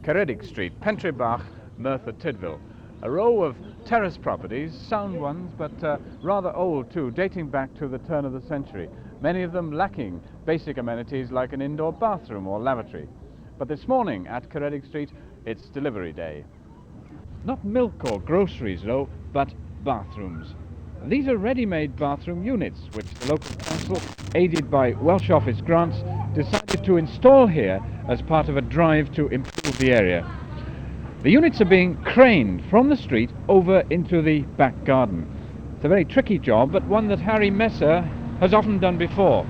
Ceredig Street, Pentrybach, Merthyr Tydfil. A row of terrace properties, sound ones, but rather old too, dating back to the turn of the century. Many of them lacking basic amenities like an indoor bathroom or lavatory. But this morning at Ceredig Street, it's delivery day. Not milk or groceries though, but bathrooms. These are ready-made bathroom units, which the local council, aided by Welsh Office grants, decided to install here as part of a drive to improve the area. The units are being craned from the street over into the back garden. It's a very tricky job, but one that Harry Messer has often done before.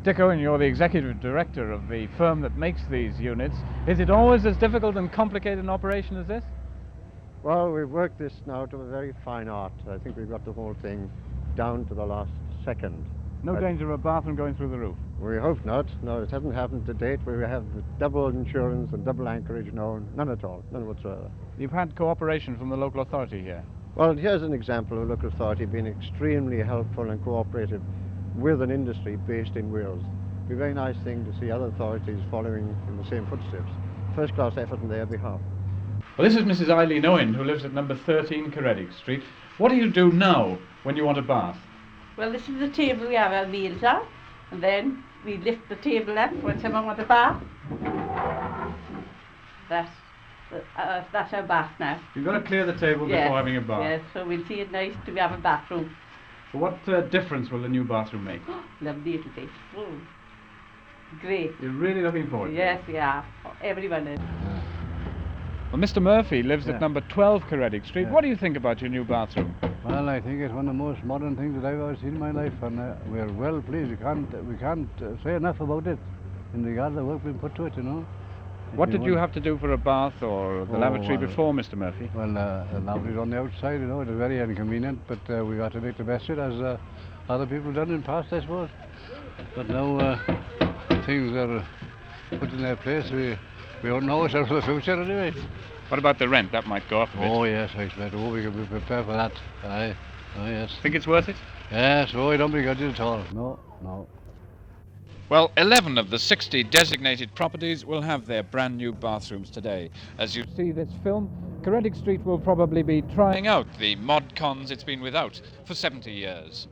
Dick Owen, you're the executive director of the firm that makes these units. Is it always as difficult and complicated an operation as this? Well, we've worked this now to a very fine art. I think we've got the whole thing down to the last second. No danger of a bathroom going through the roof? We hope not. No, it hasn't happened to date. We have double insurance and double anchorage. No, none at all, none whatsoever. You've had cooperation from the local authority here? Well, here's an example of a local authority being extremely helpful and cooperative with an industry based in Wales. It'd be a very nice thing to see other authorities following in the same footsteps. First class effort on their behalf. Well, this is Mrs. Eileen Owen, who lives at number 13 Ceredig Street. What do you do now when you want a bath? Well, this is the table we have our meals at, and then we lift the table up when someone wants a bath. That's our bath now. You've got to clear the table before having a bath. Yes, so we'll see it nice to have a bathroom. So what difference will the new bathroom make? Lovely it'll be. Oh, great. You're really looking forward to it? Yes, we are. Everyone is. Well, Mr. Murphy lives at number 12 Ceredig Street. Yeah. What do you think about your new bathroom? Well, I think it's one of the most modern things that I've ever seen in my life, and we're well pleased. We can't say enough about it in regard to the work being put to it, you know. What did you have to do for a bath or the lavatory before, Mr. Murphy? Well, the lavatory's on the outside, you know. It was very inconvenient, but we got to make the best of it, as other people done in the past, I suppose. But now things are put in their place. We don't know ourselves for the future anyway. What about the rent? That might go up a bit. Oh yes, I expect. Oh, we can be prepared for that. Aye. Oh yes. Think it's worth it? Yes. Oh, I don't begrudge it at all. No, no. Well, 11 of the 60 designated properties will have their brand new bathrooms today. As you see this film, Ceredig Street will probably be trying out the mod cons it's been without for 70 years.